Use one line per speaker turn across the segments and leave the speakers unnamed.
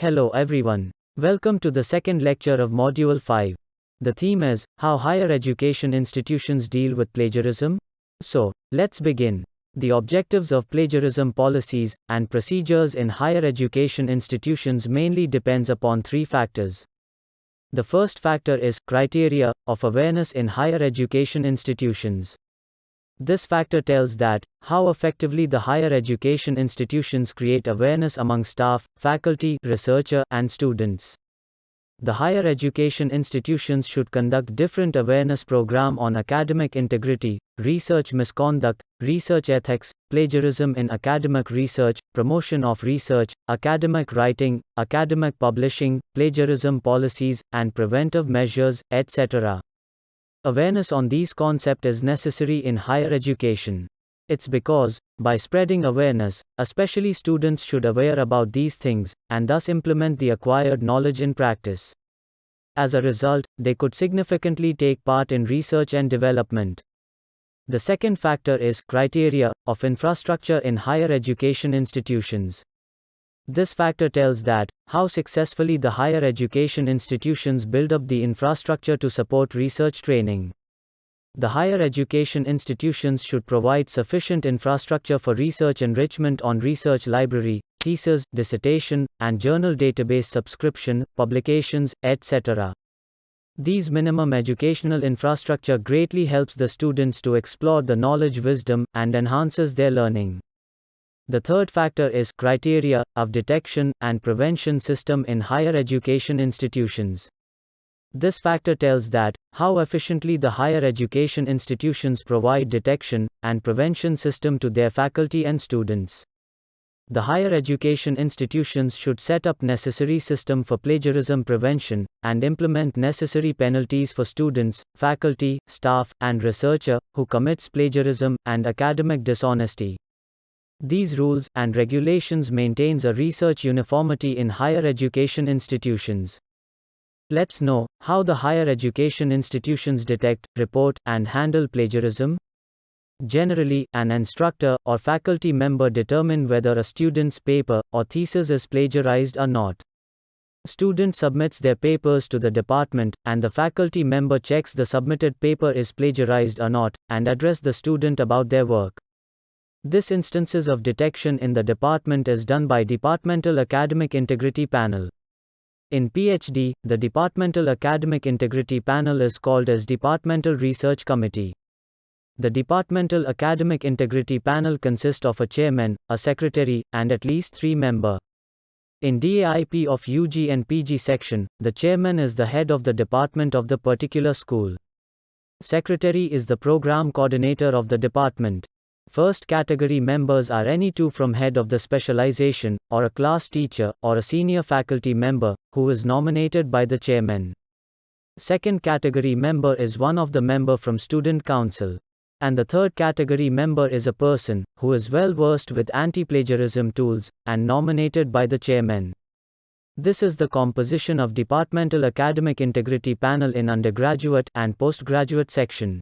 Hello everyone. Welcome to the second lecture of Module 5. The theme is, How Higher Education Institutions Deal with Plagiarism? So, let's begin. The objectives of plagiarism policies and procedures in higher education institutions mainly depends upon three factors. The first factor is criteria of awareness in higher education institutions. This factor tells that how effectively the higher education institutions create awareness among staff, faculty, researcher, and students. The higher education institutions should conduct different awareness program on academic integrity, research misconduct, research ethics, plagiarism in academic research, promotion of research, academic writing, academic publishing, plagiarism policies, and preventive measures, etc. Awareness on these concepts is necessary in higher education. It's because, by spreading awareness, especially students should aware about these things, and thus implement the acquired knowledge in practice. As a result, they could significantly take part in research and development. The second factor is criteria of infrastructure in higher education institutions. This factor tells that how successfully the higher education institutions build up the infrastructure to support research training. The higher education institutions should provide sufficient infrastructure for research enrichment on research library, thesis, dissertation, and journal database subscription, publications, etc. These minimum educational infrastructure greatly helps the students to explore the knowledge wisdom and enhances their learning. The third factor is criteria of detection and prevention system in higher education institutions. This factor tells that how efficiently the higher education institutions provide detection and prevention system to their faculty and students. The higher education institutions should set up necessary system for plagiarism prevention and implement necessary penalties for students, faculty, staff, and researcher who commits plagiarism and academic dishonesty. These rules and regulations maintains a research uniformity in higher education institutions. Let's know how the higher education institutions detect, report, and handle plagiarism. Generally, an instructor or faculty member determine whether a student's paper or thesis is plagiarized or not. Student submits their papers to the department, and the faculty member checks the submitted paper is plagiarized or not, and address the student about their work. This instances of detection in the department is done by Departmental Academic Integrity Panel. In PhD, the Departmental Academic Integrity Panel is called as Departmental Research Committee. The Departmental Academic Integrity Panel consists of a chairman, a secretary, and at least 3 members. In DAIP of UG and PG section, the chairman is the head of the department of the particular school. Secretary is the program coordinator of the department. First category members are any two from head of the specialization, or a class teacher, or a senior faculty member, who is nominated by the chairman. Second category member is one of the member from student council. And the third category member is a person, who is well versed with anti-plagiarism tools, and nominated by the chairman. This is the composition of Departmental Academic Integrity Panel in undergraduate and postgraduate section.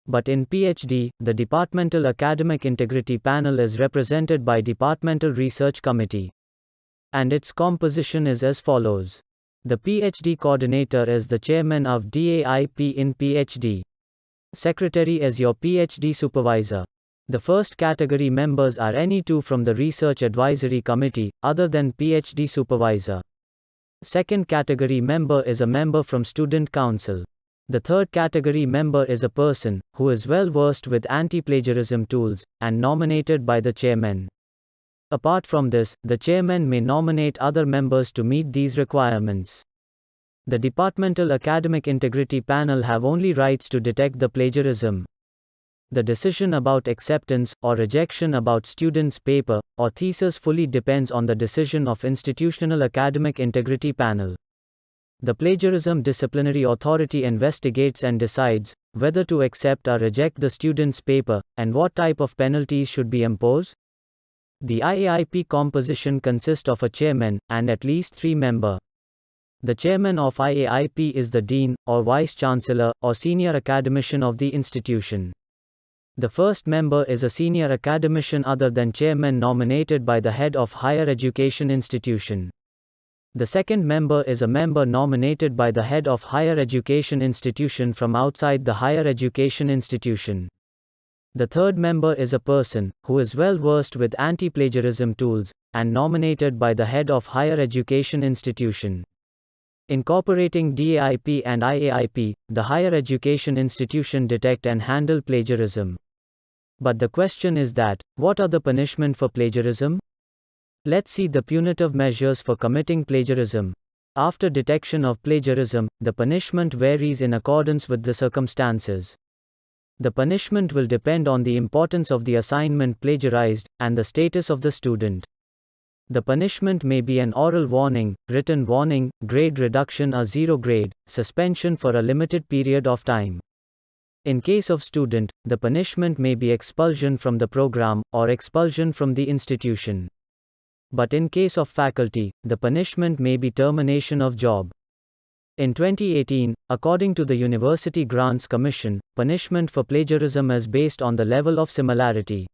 But in PhD, the Departmental Academic Integrity Panel is represented by Departmental Research Committee. And its composition is as follows. The PhD coordinator is the chairman of DAIP in PhD. Secretary is your PhD supervisor. The first category members are any two from the Research Advisory Committee, other than PhD supervisor. Second category member is a member from Student Council. The third category member is a person, who is well versed with anti-plagiarism tools, and nominated by the chairman. Apart from this, the chairman may nominate other members to meet these requirements. The Departmental Academic Integrity Panel have only rights to detect the plagiarism. The decision about acceptance or rejection about students' paper or thesis fully depends on the decision of Institutional Academic Integrity Panel. The Plagiarism Disciplinary Authority investigates and decides whether to accept or reject the student's paper, and what type of penalties should be imposed. The IAIP composition consists of a chairman and at least 3 members. The chairman of IAIP is the dean, or vice-chancellor, or senior academician of the institution. The first member is a senior academician other than chairman nominated by the head of higher education institution. The second member is a member nominated by the head of higher education institution from outside the higher education institution. The third member is a person who is well versed with anti-plagiarism tools and nominated by the head of higher education institution. Incorporating DAIP and IAIP, the higher education institution detect and handle plagiarism. But the question is that, what are the punishment for plagiarism? Let's see the punitive measures for committing plagiarism. After detection of plagiarism, the punishment varies in accordance with the circumstances. The punishment will depend on the importance of the assignment plagiarized and the status of the student. The punishment may be an oral warning, written warning, grade reduction or 0 grade, suspension for a limited period of time. In case of student, the punishment may be expulsion from the program or expulsion from the institution. But in case of faculty, the punishment may be termination of job. In 2018, according to the University Grants Commission, punishment for plagiarism is based on the level of similarity.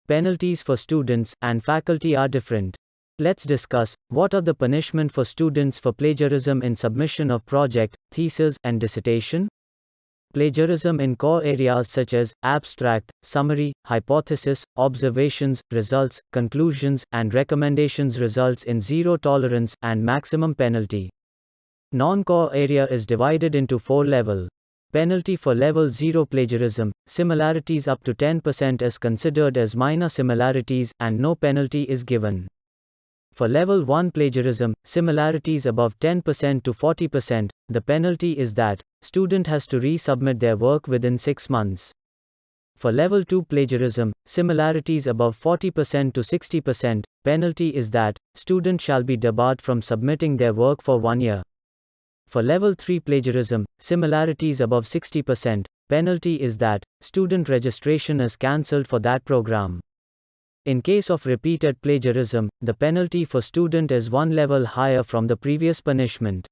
Penalties for students and faculty are different. Let's discuss what are the punishment for students for plagiarism in submission of project, thesis, and dissertation. Plagiarism in core areas such as abstract, summary, hypothesis, observations, results, conclusions, and recommendations results in zero tolerance and maximum penalty. Non-core area is divided into 4 levels. Penalty for level 0 plagiarism, similarities up to 10% is considered as minor similarities and no penalty is given. For level 1 plagiarism, similarities above 10% to 40%, the penalty is that student has to resubmit their work within 6 months. For level 2 plagiarism, similarities above 40% to 60%, penalty is that student shall be debarred from submitting their work for 1 year. For level 3 plagiarism, similarities above 60%, penalty is that student registration is cancelled for that program. In case of repeated plagiarism, the penalty for student is 1 level higher from the previous punishment.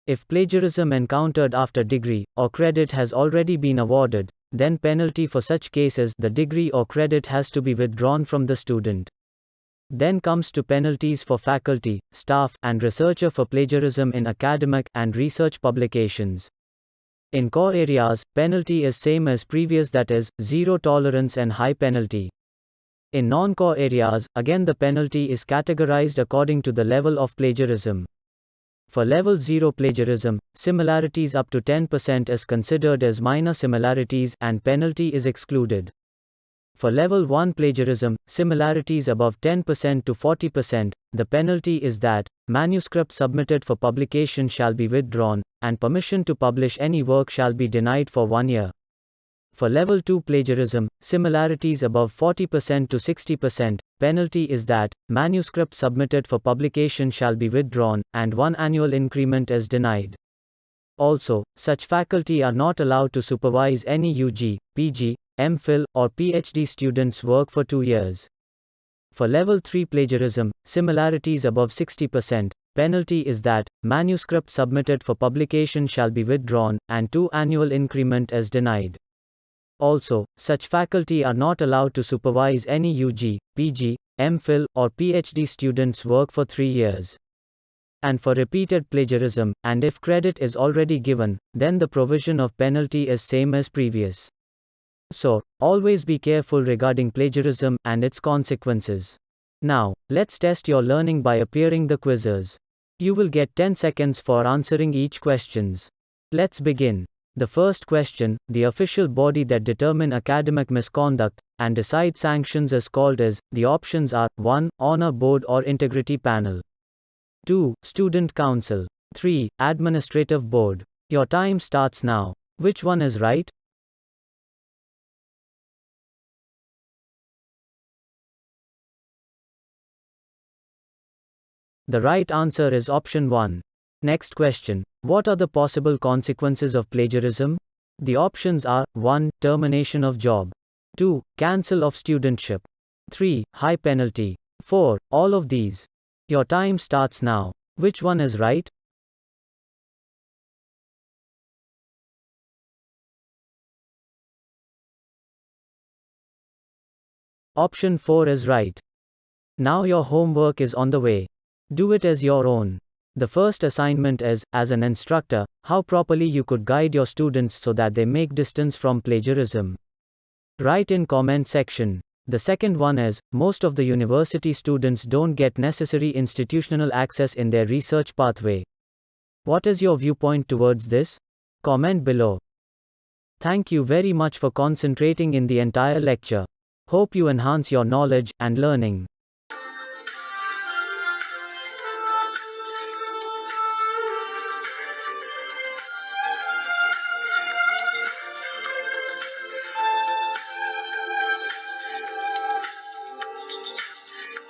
If plagiarism encountered after degree or credit has already been awarded, then penalty for such cases the degree or credit has to be withdrawn from the student. Then comes to penalties for faculty, staff, and researcher for plagiarism in academic and research publications. In core areas, penalty is same as previous, that is, zero tolerance and high penalty. In non-core areas, again the penalty is categorized according to the level of plagiarism. For level 0 plagiarism, similarities up to 10% is considered as minor similarities and penalty is excluded. For level 1 plagiarism, similarities above 10% to 40%, the penalty is that manuscript submitted for publication shall be withdrawn, and permission to publish any work shall be denied for 1 year. For level 2 plagiarism, similarities above 40% to 60%, penalty is that manuscript submitted for publication shall be withdrawn, and 1 annual increment is denied. Also, such faculty are not allowed to supervise any UG, PG, M5L, or PhD students' work for 2 years. For level 3 plagiarism, similarities above 60%, penalty is that manuscript submitted for publication shall be withdrawn, and 2 annual increment is denied. Also, such faculty are not allowed to supervise any UG, PG, M5L, or PhD students' work for 3 years. And for repeated plagiarism, and if credit is already given, then the provision of penalty is same as previous. So, always be careful regarding plagiarism and its consequences. Now, let's test your learning by appearing the quizzes. You will get 10 seconds for answering each questions. Let's begin. The first question, the official body that determine academic misconduct and decide sanctions is called as, the options are, 1. Honor Board or Integrity Panel. 2. Student Council. 3. Administrative Board. Your time starts now. Which one is right? The right answer is option 1. Next question. What are the possible consequences of plagiarism? The options are, 1. Termination of job. 2. Cancel of studentship. 3. High penalty. 4. All of these. Your time starts now. Which one is right? Option 4 is right. Now your homework is on the way. Do it as your own. The first assignment is, as an instructor, how properly you could guide your students so that they make distance from plagiarism. Write in comment section. The second one is, most of the university students don't get necessary institutional access in their research pathway. What is your viewpoint towards this? Comment below. Thank you very much for concentrating in the entire lecture. Hope you enhance your knowledge and learning.